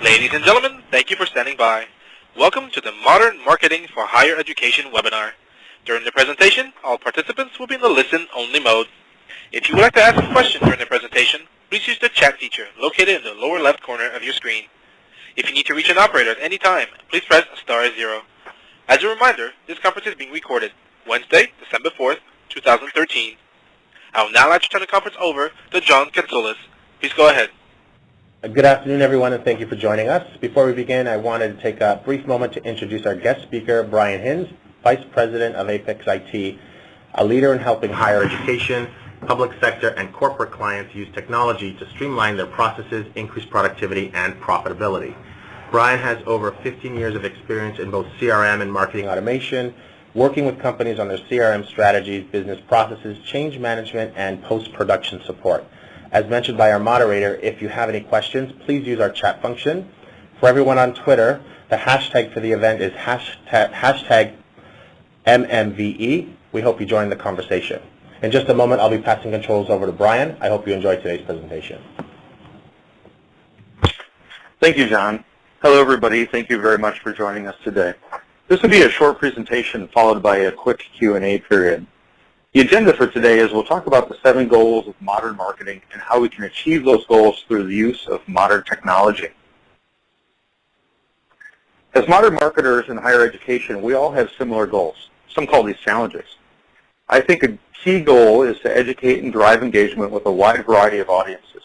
Ladies and gentlemen, thank you for standing by. Welcome to the Modern Marketing for Higher Education webinar. During the presentation, all participants will be in the listen-only mode. If you would like to ask a question during the presentation, please use the chat feature located in the lower left corner of your screen. If you need to reach an operator at any time, please press *0. As a reminder, this conference is being recorded Wednesday, December 4th, 2013. I will now like to turn the conference over to John Katsoulis. Please go ahead. Good afternoon, everyone, and thank you for joining us. Before we begin, I wanted to take a brief moment to introduce our guest speaker, Brian Hinz, Vice President of Apex IT, a leader in helping higher education, public sector, and corporate clients use technology to streamline their processes, increase productivity, and profitability. Brian has over 15 years of experience in both CRM and marketing automation, working with companies on their CRM strategies, business processes, change management, and post-production support. As mentioned by our moderator, if you have any questions, please use our chat function. For everyone on Twitter, the hashtag for the event is hashtag MMVE. We hope you join the conversation. In just a moment, I'll be passing controls over to Brian. I hope you enjoyed today's presentation. Thank you, John. Hello, everybody. Thank you very much for joining us today. This will be a short presentation followed by a quick Q&A period. The agenda for today is we'll talk about the 7 goals of modern marketing and how we can achieve those goals through the use of modern technology. As modern marketers in higher education, we all have similar goals. Some call these challenges. I think a key goal is to educate and drive engagement with a wide variety of audiences.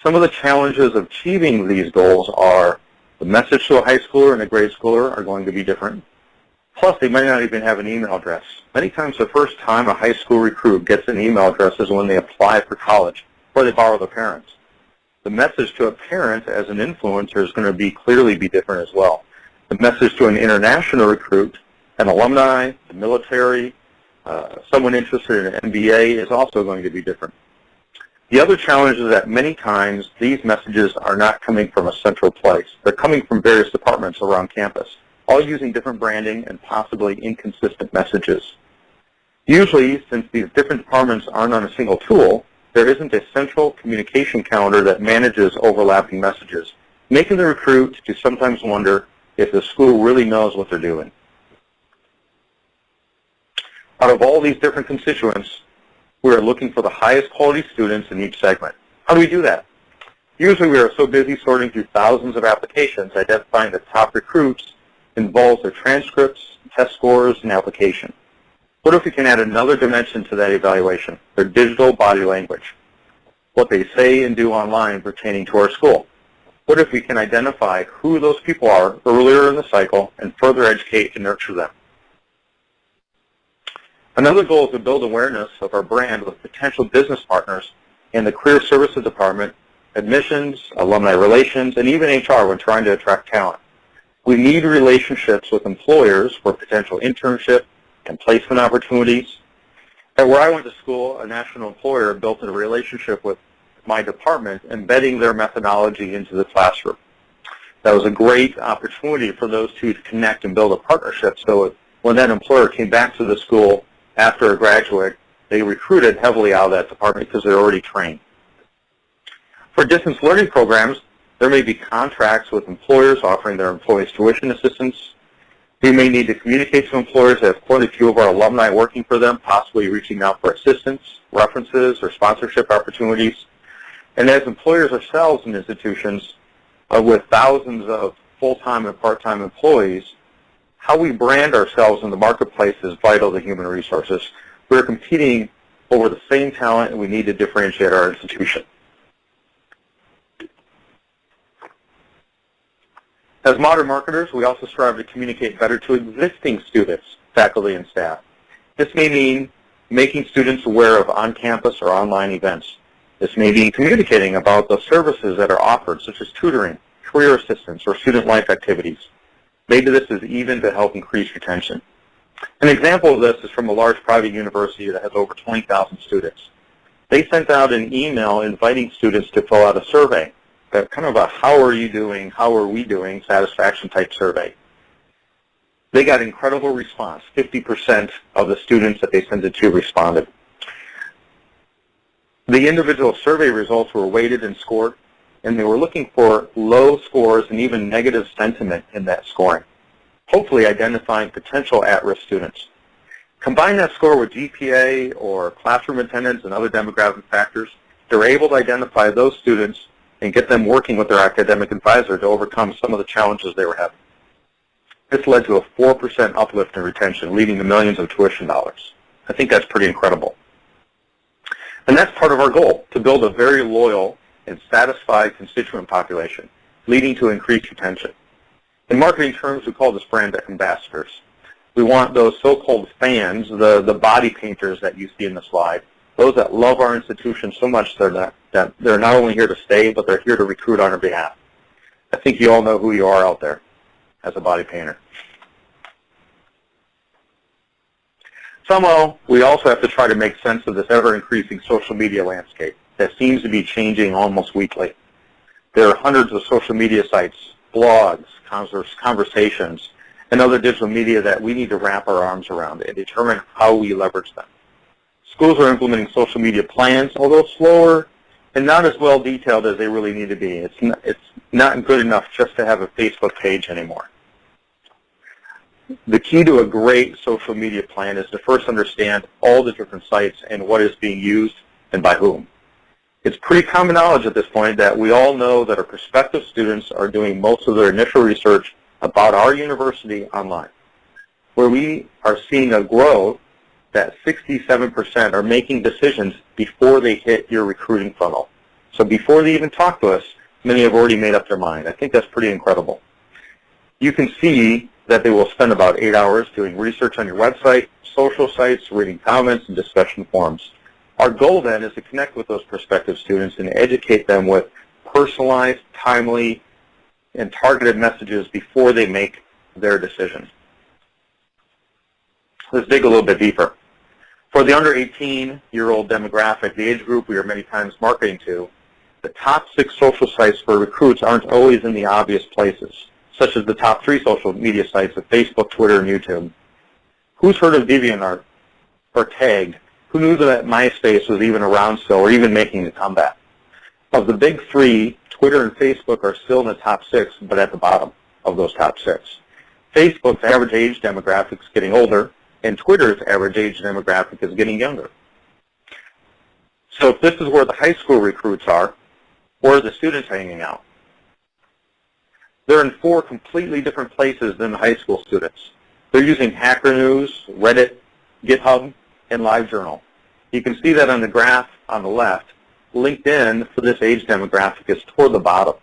Some of the challenges of achieving these goals are the message to a high schooler and a grade schooler are going to be different. Plus, they might not even have an email address. Many times the first time a high school recruit gets an email address is when they apply for college or they borrow their parents. The message to a parent as an influencer is going to clearly be different as well. The message to an international recruit, an alumni, the military, someone interested in an MBA is also going to be different. The other challenge is that many times these messages are not coming from a central place. They're coming from various departments around campus, all using different branding and possibly inconsistent messages. Usually, since these different departments aren't on a single tool, there isn't a central communication calendar that manages overlapping messages, making the recruit to sometimes wonder if the school really knows what they're doing. Out of all these different constituents, we are looking for the highest quality students in each segment. How do we do that? Usually we are so busy sorting through thousands of applications, identifying the top recruits involves their transcripts, test scores, and application. What if we can add another dimension to that evaluation, their digital body language, what they say and do online pertaining to our school? What if we can identify who those people are earlier in the cycle and further educate and nurture them? Another goal is to build awareness of our brand with potential business partners in the career services department, admissions, alumni relations, and even HR when trying to attract talent. We need relationships with employers for potential internship and placement opportunities. And where I went to school, a national employer built a relationship with my department, embedding their methodology into the classroom. That was a great opportunity for those two to connect and build a partnership. So when that employer came back to the school after a graduate, they recruited heavily out of that department because they're already trained. For distance learning programs, there may be contracts with employers offering their employees tuition assistance. We may need to communicate to employers that have quite a few of our alumni working for them, possibly reaching out for assistance, references, or sponsorship opportunities. And as employers ourselves in institutions with thousands of full-time and part-time employees, how we brand ourselves in the marketplace is vital to human resources. We're competing over the same talent, and we need to differentiate our institution. As modern marketers, we also strive to communicate better to existing students, faculty, and staff. This may mean making students aware of on-campus or online events. This may mean communicating about the services that are offered, such as tutoring, career assistance, or student life activities. Maybe this is even to help increase retention. An example of this is from a large private university that has over 20,000 students. They sent out an email inviting students to fill out a survey, kind of a how are you doing, how are we doing satisfaction type survey. They got incredible response. 50% of the students that they sent it to responded. The individual survey results were weighted and scored. and they were looking for low scores and even negative sentiment in that scoring, hopefully identifying potential at-risk students. Combine that score with GPA or classroom attendance and other demographic factors, they're able to identify those students and get them working with their academic advisor to overcome some of the challenges they were having. This led to a 4% uplift in retention, leading to millions of tuition dollars. I think that's pretty incredible. And that's part of our goal, to build a very loyal and satisfied constituent population, leading to increased retention. In marketing terms, we call this brand ambassadors. We want those so-called fans, the body painters that you see in the slide, those that love our institution so much that they're not only here to stay, but they're here to recruit on our behalf. I think you all know who you are out there as a body painter. Somehow, we also have to try to make sense of this ever-increasing social media landscape that seems to be changing almost weekly. There are hundreds of social media sites, blogs, conversations, and other digital media that we need to wrap our arms around and determine how we leverage them. Schools are implementing social media plans, although slower and not as well detailed as they really need to be. It's not good enough just to have a Facebook page anymore. The key to a great social media plan is to first understand all the different sites and what is being used and by whom. It's pretty common knowledge at this point that we all know that our prospective students are doing most of their initial research about our university online, where we are seeing a growth that 67% are making decisions before they hit your recruiting funnel. So before they even talk to us, many have already made up their mind. I think that's pretty incredible. You can see that they will spend about 8 hours doing research on your website, social sites, reading comments, and discussion forums. Our goal then is to connect with those prospective students and educate them with personalized, timely, and targeted messages before they make their decision. Let's dig a little bit deeper. For the under 18-year-old demographic, the age group we are many times marketing to, the top 6 social sites for recruits aren't always in the obvious places, such as the top 3 social media sites of Facebook, Twitter, and YouTube. Who's heard of DeVry or Tagged? Who knew that MySpace was even around still or even making a comeback? Of the big 3, Twitter and Facebook are still in the top 6, but at the bottom of those top 6. Facebook's average age demographic is getting older, and Twitter's average age demographic is getting younger. So if this is where the high school recruits are, where are the students hanging out? They're in 4 completely different places than the high school students. They're using Hacker News, Reddit, GitHub, and LiveJournal. You can see that on the graph on the left. LinkedIn for this age demographic is toward the bottom.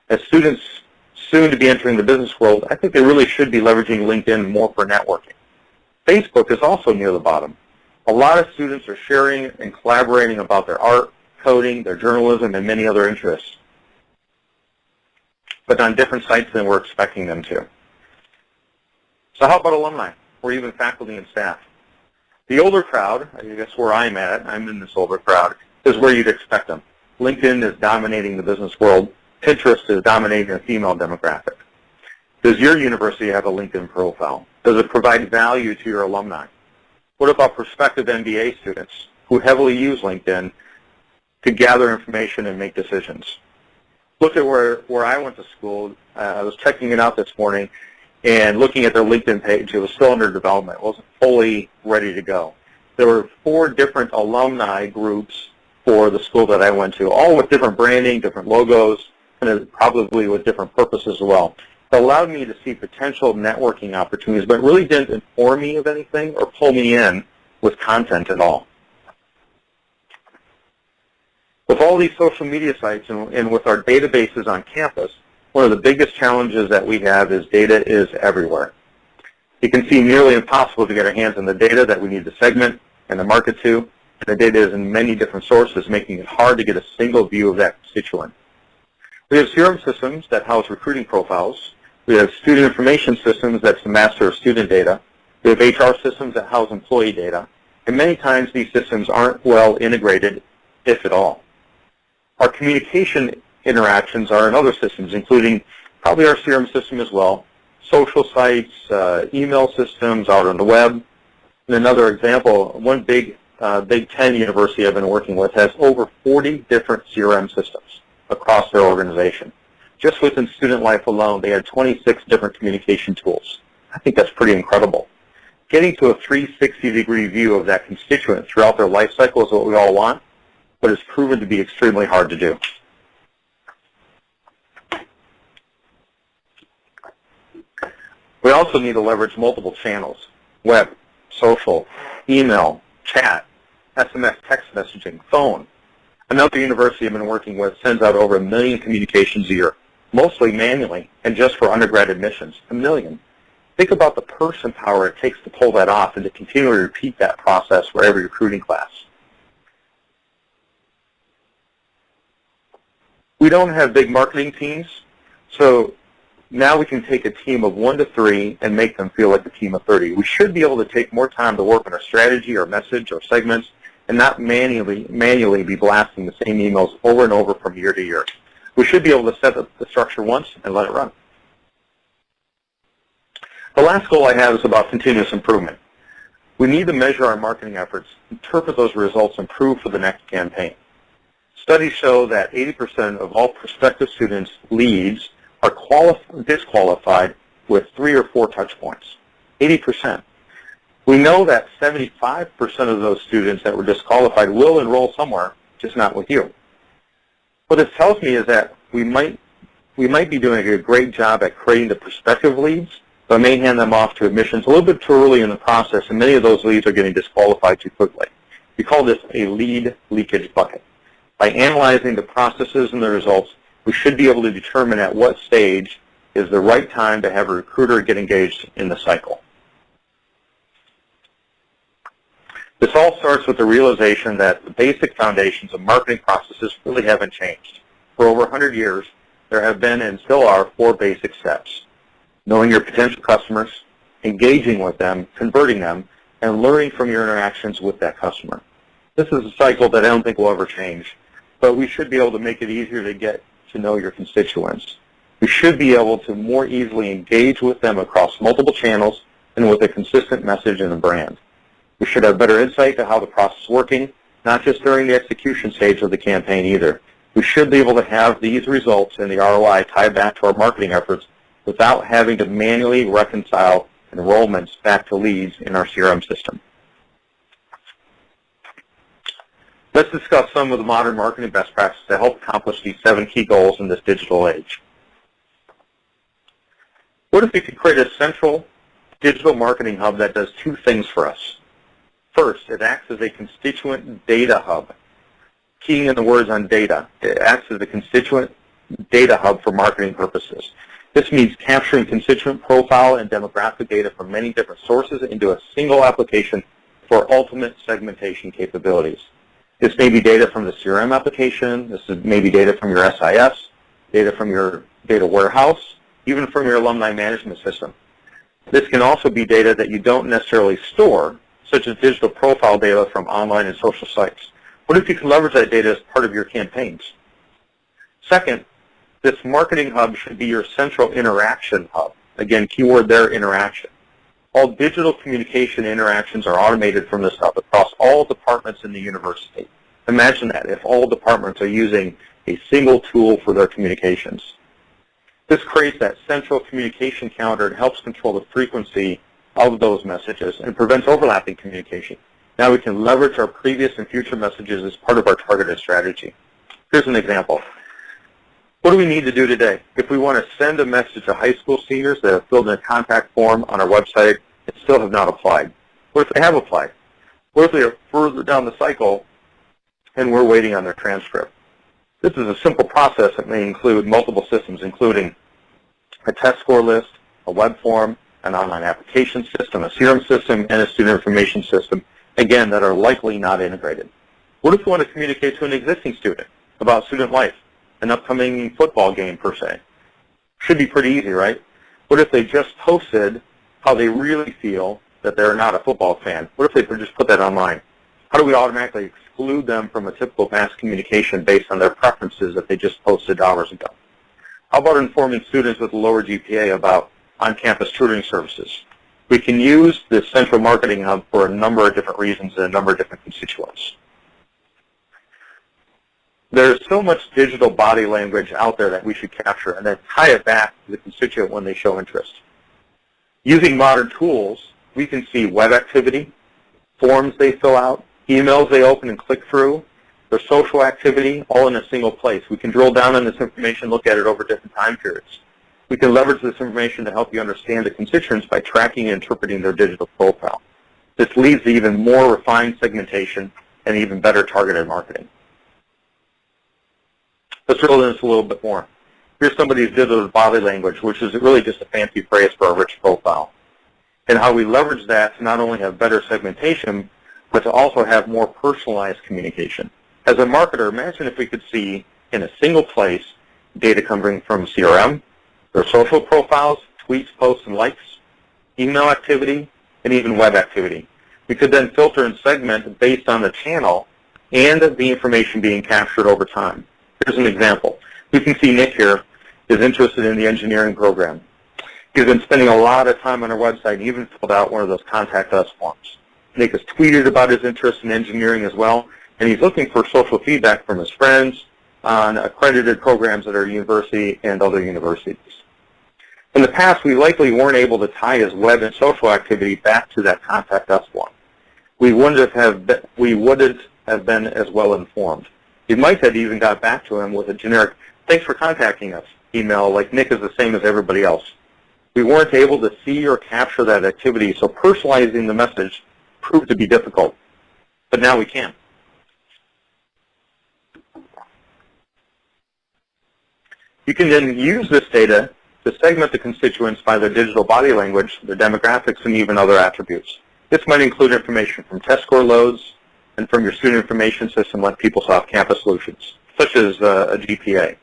As students soon to be entering the business world, I think they really should be leveraging LinkedIn more for networking. Facebook is also near the bottom. A lot of students are sharing and collaborating about their art, coding, their journalism, and many other interests, but on different sites than we're expecting them to. So how about alumni, or even faculty and staff? The older crowd, I guess where I'm at, I'm in this older crowd, is where you'd expect them. LinkedIn is dominating the business world. Pinterest is dominating the female demographic. Does your university have a LinkedIn profile? Does it provide value to your alumni? What about prospective MBA students who heavily use LinkedIn to gather information and make decisions? Look at where I went to school. I was checking it out this morning and looking at their LinkedIn page. It was still under development. It wasn't fully ready to go. There were 4 different alumni groups for the school that I went to, all with different branding, different logos, and probably with different purposes as well. It allowed me to see potential networking opportunities, but really didn't inform me of anything or pull me in with content at all. With all these social media sites and with our databases on campus, one of the biggest challenges that we have is data is everywhere. You can see nearly impossible to get our hands on the data that we need to segment and to market to, and the data is in many different sources, making it hard to get a single view of that constituent. We have CRM systems that house recruiting profiles. We have student information systems that's the master of student data. We have HR systems that house employee data. And many times these systems aren't well integrated, if at all. Our communication interactions are in other systems, including probably our CRM system as well, social sites, email systems out on the web. And another example, one Big Ten university I've been working with has over 40 different CRM systems. across their organization. Just within student life alone, they had 26 different communication tools. I think that's pretty incredible. Getting to a 360-degree view of that constituent throughout their life cycle is what we all want, but it's proven to be extremely hard to do. We also need to leverage multiple channels: web, social, email, chat, SMS text messaging, phone. Another university I've been working with sends out over 1 million communications a year, mostly manually, and just for undergrad admissions, 1 million. Think about the person power it takes to pull that off and to continually repeat that process for every recruiting class. We don't have big marketing teams, so now we can take a team of 1 to 3 and make them feel like a team of 30. We should be able to take more time to work on our strategy, our message, our segments, and not manually be blasting the same emails over and over from year to year. We should be able to set up the structure once and let it run. The last goal I have is about continuous improvement. We need to measure our marketing efforts, interpret those results, and improve for the next campaign. Studies show that 80% of all prospective students' leads are disqualified with 3 or 4 touch points. 80%. We know that 75% of those students that were disqualified will enroll somewhere, just not with you. What this tells me is that we might be doing a great job at creating the prospective leads, but may hand them off to admissions a little bit too early in the process, and many of those leads are getting disqualified too quickly. We call this a lead leakage bucket. By analyzing the processes and the results, we should be able to determine at what stage is the right time to have a recruiter get engaged in the cycle. This all starts with the realization that the basic foundations of marketing processes really haven't changed. For over 100 years, there have been and still are 4 basic steps: knowing your potential customers, engaging with them, converting them, and learning from your interactions with that customer. This is a cycle that I don't think will ever change, but we should be able to make it easier to get to know your constituents. We should be able to more easily engage with them across multiple channels and with a consistent message and a brand. We should have better insight to how the process is working, not just during the execution stage of the campaign either. We should be able to have these results and the ROI tied back to our marketing efforts without having to manually reconcile enrollments back to leads in our CRM system. Let's discuss some of the modern marketing best practices that help accomplish these 7 key goals in this digital age. What if we could create a central digital marketing hub that does 2 things for us? First, it acts as a constituent data hub. Keying in the words on data, it acts as a constituent data hub for marketing purposes. This means capturing constituent profile and demographic data from many different sources into a single application for ultimate segmentation capabilities. This may be data from the CRM application, this is maybe data from your SIS, data from your data warehouse, even from your alumni management system. This can also be data that you don't necessarily store, such as digital profile data from online and social sites. What if you can leverage that data as part of your campaigns? Second, this marketing hub should be your central interaction hub. Again, keyword there, interaction. All digital communication interactions are automated from this hub across all departments in the university. Imagine that, if all departments are using a single tool for their communications. This creates that central communication calendar and helps control the frequency of those messages and prevents overlapping communication. Now we can leverage our previous and future messages as part of our targeted strategy. Here's an example. What do we need to do today? If we want to send a message to high school seniors that have filled in a contact form on our website and still have not applied, what if they have applied? What if they are further down the cycle and we're waiting on their transcript? This is a simple process that may include multiple systems, including a test score list, a web form, an online application system, a CRM system, and a student information system, again, that are likely not integrated. What if we want to communicate to an existing student about student life, an upcoming football game per se? Should be pretty easy, right? What if they just posted how they really feel that they're not a football fan? What if they could just put that online? How do we automatically exclude them from a typical mass communication based on their preferences that they just posted hours ago? How about informing students with a lower GPA about on-campus tutoring services? We can use this central marketing hub for a number of different reasons and a number of different constituents. There's so much digital body language out there that we should capture and then tie it back to the constituent when they show interest. Using modern tools, we can see web activity, forms they fill out, emails they open and click through, their social activity, all in a single place. We can drill down on this information, look at it over different time periods. We can leverage this information to help you understand the constituents by tracking and interpreting their digital profile. This leads to even more refined segmentation and even better targeted marketing. Let's drill into this a little bit more. Here's somebody's digital body language, which is really just a fancy phrase for a rich profile, and how we leverage that to not only have better segmentation, but to also have more personalized communication. As a marketer, imagine if we could see in a single place data coming from CRM, their social profiles, tweets, posts, and likes, email activity, and even web activity. We could then filter and segment based on the channel and the information being captured over time. Here's an example. We can see Nick here is interested in the engineering program. He's been spending a lot of time on our website and even filled out one of those Contact Us forms. Nick has tweeted about his interest in engineering as well, and he's looking for social feedback from his friends on accredited programs at our university and other universities. In the past, we likely weren't able to tie his web and social activity back to that Contact Us form. We wouldn't have been as well informed. We might have even got back to him with a generic, "Thanks for contacting us," email, like Nick is the same as everybody else. We weren't able to see or capture that activity, so personalizing the message proved to be difficult. But now we can. You can then use this data to segment the constituents by their digital body language, their demographics, and even other attributes. This might include information from test score loads and from your student information system like PeopleSoft Campus Solutions, such as a GPA.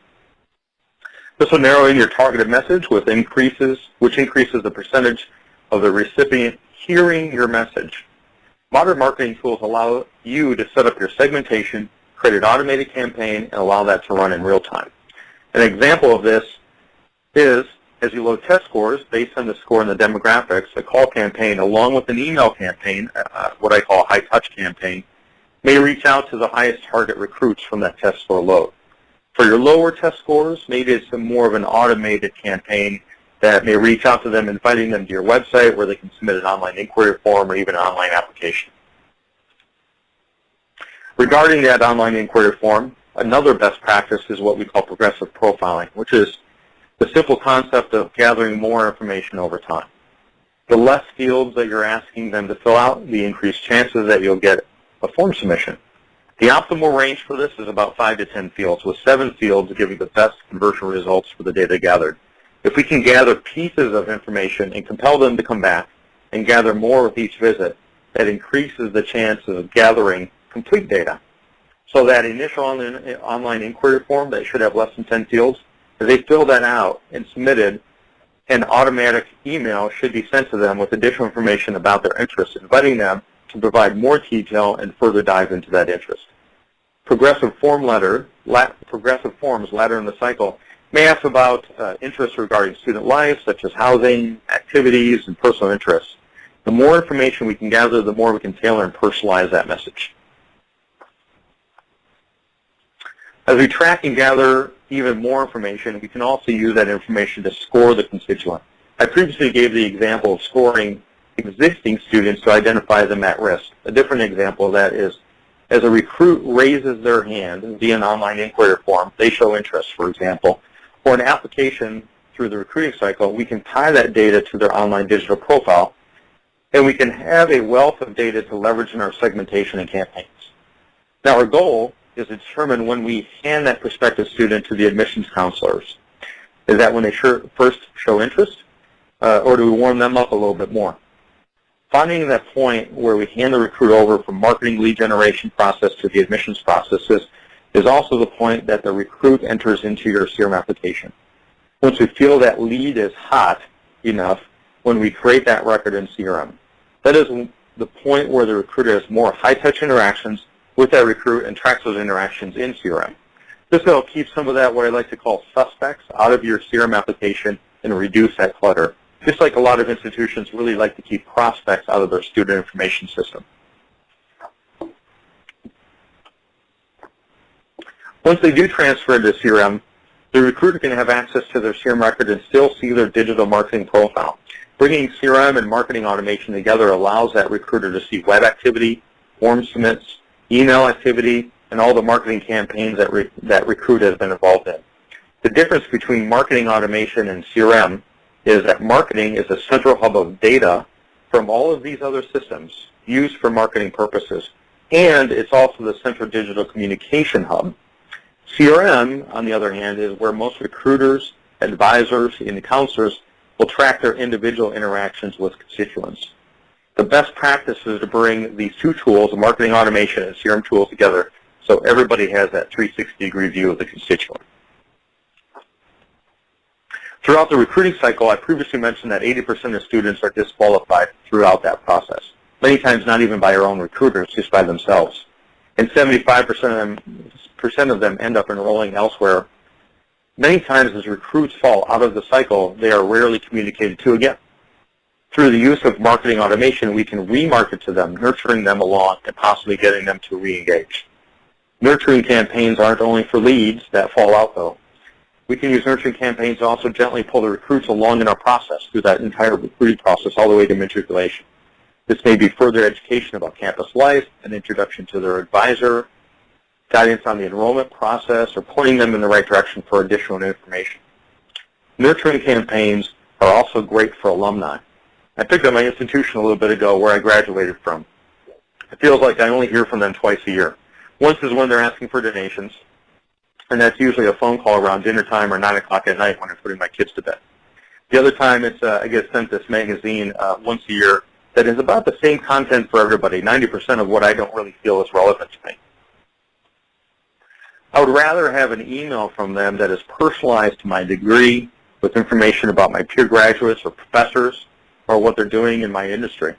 This will narrow in your targeted message which increases the percentage of the recipient hearing your message. Modern marketing tools allow you to set up your segmentation, create an automated campaign, and allow that to run in real time. An example of this is, as you load test scores based on the score and the demographics, a call campaign along with an email campaign, what I call a high-touch campaign, may reach out to the highest target recruits from that test score load. For your lower test scores, maybe it's more of an automated campaign that may reach out to them, inviting them to your website where they can submit an online inquiry form or even an online application. Regarding that online inquiry form, another best practice is what we call progressive profiling, which is the simple concept of gathering more information over time. The less fields that you're asking them to fill out, the increased chances that you'll get a form submission. The optimal range for this is about 5 to 10 fields, with 7 fields giving the best conversion results for the data gathered. If we can gather pieces of information and compel them to come back and gather more with each visit, that increases the chance of gathering complete data. So that initial online inquiry form that should have less than 10 fields, if they fill that out and submitted, an automatic email should be sent to them with additional information about their interest, inviting them to provide more detail and further dive into that interest. Progressive forms later in the cycle may ask about interests regarding student life, such as housing, activities, and personal interests. The more information we can gather, the more we can tailor and personalize that message. As we track and gather even more information, we can also use that information to score the constituent. I previously gave the example of scoring existing students to identify them at risk. A different example of that is, as a recruit raises their hand via an online inquiry form, they show interest, for example, or an application through the recruiting cycle, we can tie that data to their online digital profile, and we can have a wealth of data to leverage in our segmentation and campaigns. Now, our goal is to determine when we hand that prospective student to the admissions counselors. Is that when they first show interest, or do we warm them up a little bit more? Finding that point where we hand the recruit over from marketing lead generation process to the admissions processes is also the point that the recruit enters into your CRM application. Once we feel that lead is hot enough, when we create that record in CRM, that is the point where the recruiter has more high-touch interactions with that recruit and tracks those interactions in CRM. This will keep some of that, what I like to call suspects, out of your CRM application and reduce that clutter. Just like a lot of institutions really like to keep prospects out of their student information system. Once they do transfer into CRM, the recruiter can have access to their CRM record and still see their digital marketing profile. Bringing CRM and marketing automation together allows that recruiter to see web activity, form submits, email activity, and all the marketing campaigns that recruit has been involved in. The difference between marketing automation and CRM is that marketing is a central hub of data from all of these other systems used for marketing purposes, and it's also the central digital communication hub. CRM, on the other hand, is where most recruiters, advisors, and counselors will track their individual interactions with constituents. The best practice is to bring these two tools, marketing automation and CRM tools, together so everybody has that 360-degree view of the constituent. Throughout the recruiting cycle, I previously mentioned that 80% of students are disqualified throughout that process, many times not even by our own recruiters, just by themselves. And 75% of them end up enrolling elsewhere. Many times as recruits fall out of the cycle, they are rarely communicated to again. Through the use of marketing automation, we can remarket to them, nurturing them along and possibly getting them to re-engage. Nurturing campaigns aren't only for leads that fall out, though. We can use nurturing campaigns to also gently pull the recruits along in our process through that entire recruiting process all the way to matriculation. This may be further education about campus life, an introduction to their advisor, guidance on the enrollment process, or pointing them in the right direction for additional information. Nurturing campaigns are also great for alumni. I picked up my institution a little bit ago where I graduated from. It feels like I only hear from them twice a year. Once is when they're asking for donations, and that's usually a phone call around dinner time or 9 o'clock at night when I'm putting my kids to bed. The other time, it's I get sent this magazine once a year that is about the same content for everybody, 90% of what I don't really feel is relevant to me. I would rather have an email from them that is personalized to my degree with information about my peer graduates or professors or what they're doing in my industry.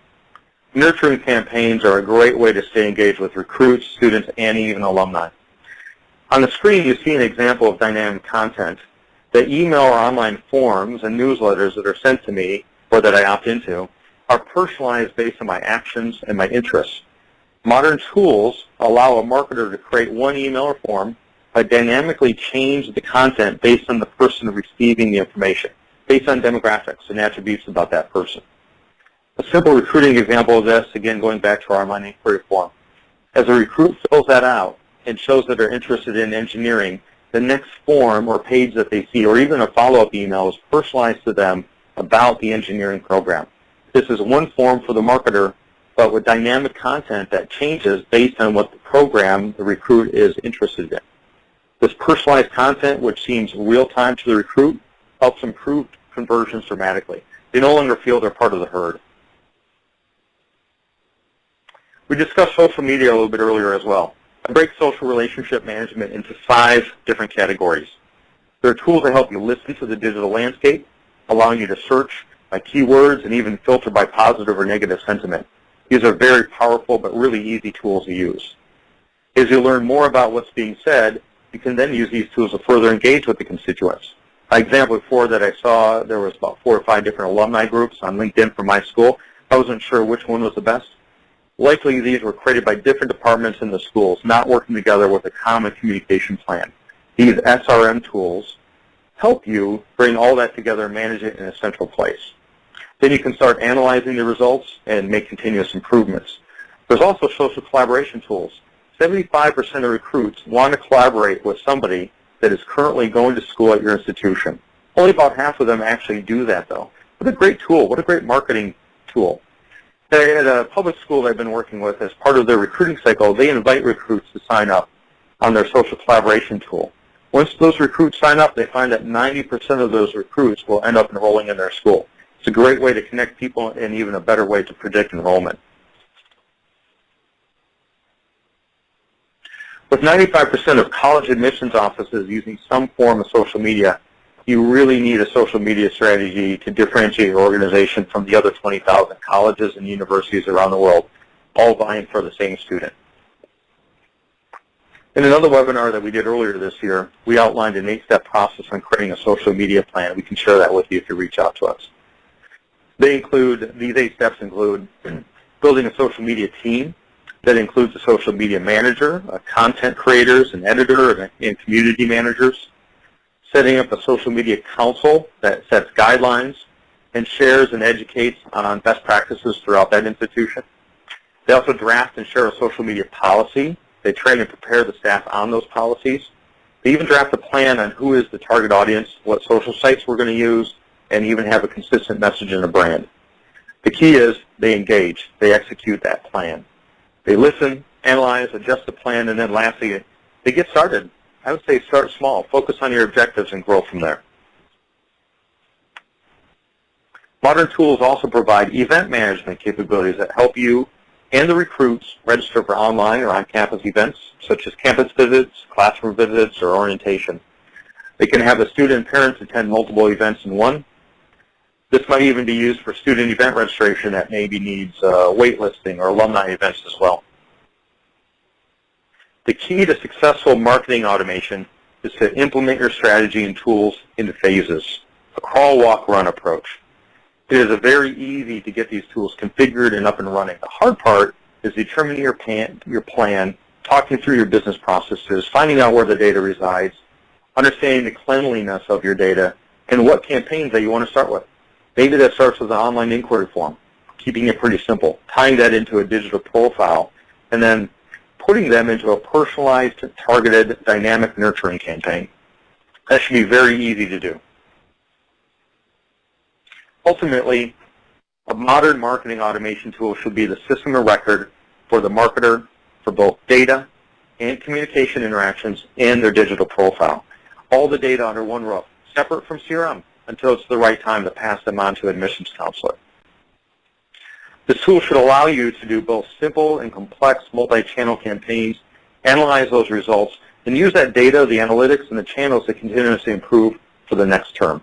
Nurturing campaigns are a great way to stay engaged with recruits, students, and even alumni. On the screen, you see an example of dynamic content. The email or online forms and newsletters that are sent to me or that I opt into are personalized based on my actions and my interests. Modern tools allow a marketer to create one email or form but dynamically change the content based on the person receiving the information, based on demographics and attributes about that person. A simple recruiting example of this, again going back to our online inquiry form. As a recruit fills that out and shows that they're interested in engineering, the next form or page that they see or even a follow-up email is personalized to them about the engineering program. This is one form for the marketer, but with dynamic content that changes based on what the program the recruit is interested in. This personalized content, which seems real-time to the recruit, helps improve conversions dramatically. They no longer feel they're part of the herd. We discussed social media a little bit earlier as well. I break social relationship management into 5 different categories. There are tools that help you listen to the digital landscape, allowing you to search by keywords and even filter by positive or negative sentiment. These are very powerful but really easy tools to use. As you learn more about what's being said, you can then use these tools to further engage with the constituents. By example before that I saw there was about 4 or 5 different alumni groups on LinkedIn from my school. I wasn't sure which one was the best. Likely these were created by different departments in the schools, not working together with a common communication plan. These SRM tools help you bring all that together and manage it in a central place. Then you can start analyzing the results and make continuous improvements. There's also social collaboration tools. 75% of recruits want to collaborate with somebody that is currently going to school at your institution. Only about half of them actually do that, though. What a great tool. What a great marketing tool. At a public school I've been working with, as part of their recruiting cycle, they invite recruits to sign up on their social collaboration tool. Once those recruits sign up, they find that 90% of those recruits will end up enrolling in their school. It's a great way to connect people and even a better way to predict enrollment. With 95% of college admissions offices using some form of social media, you really need a social media strategy to differentiate your organization from the other 20,000 colleges and universities around the world, all vying for the same student. In another webinar that we did earlier this year, we outlined an 8-step process on creating a social media plan. We can share that with you if you reach out to us. These 8 steps include building a social media team, That includes a social media manager, content creators, an editor, and community managers. Setting up a social media council that sets guidelines and shares and educates on best practices throughout that institution. They also draft and share a social media policy. They train and prepare the staff on those policies. They even draft a plan on who is the target audience, what social sites we're going to use, and even have a consistent message and a brand. The key is they engage. They execute that plan. They listen, analyze, adjust the plan, and then lastly, they get started. I would say start small. Focus on your objectives and grow from there. Modern tools also provide event management capabilities that help you and the recruits register for online or on-campus events, such as campus visits, classroom visits, or orientation. They can have the student and parents attend multiple events in one. This might even be used for student event registration that maybe needs waitlisting or alumni events as well. The key to successful marketing automation is to implement your strategy and tools into phases, a crawl, walk, run approach. It is very easy to get these tools configured and up and running. The hard part is determining your plan, talking through your business processes, finding out where the data resides, understanding the cleanliness of your data, and what campaigns that you want to start with. Maybe that starts with an online inquiry form, keeping it pretty simple, tying that into a digital profile, and then putting them into a personalized, targeted, dynamic nurturing campaign. That should be very easy to do. Ultimately, a modern marketing automation tool should be the system of record for the marketer for both data and communication interactions and their digital profile. All the data under one roof, separate from CRM, until it's the right time to pass them on to an admissions counselor. This tool should allow you to do both simple and complex multi-channel campaigns, analyze those results, and use that data, the analytics, and the channels to continuously improve for the next term.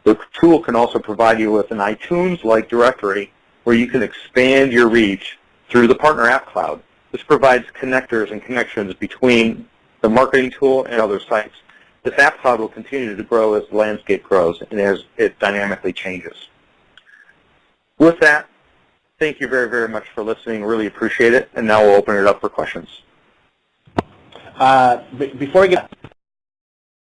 The tool can also provide you with an iTunes-like directory where you can expand your reach through the Partner App Cloud. This provides connectors and connections between the marketing tool and other sites. This App Cloud will continue to grow as the landscape grows and as it dynamically changes. With that, thank you very, very much for listening. Really appreciate it. And now we'll open it up for questions. Before we get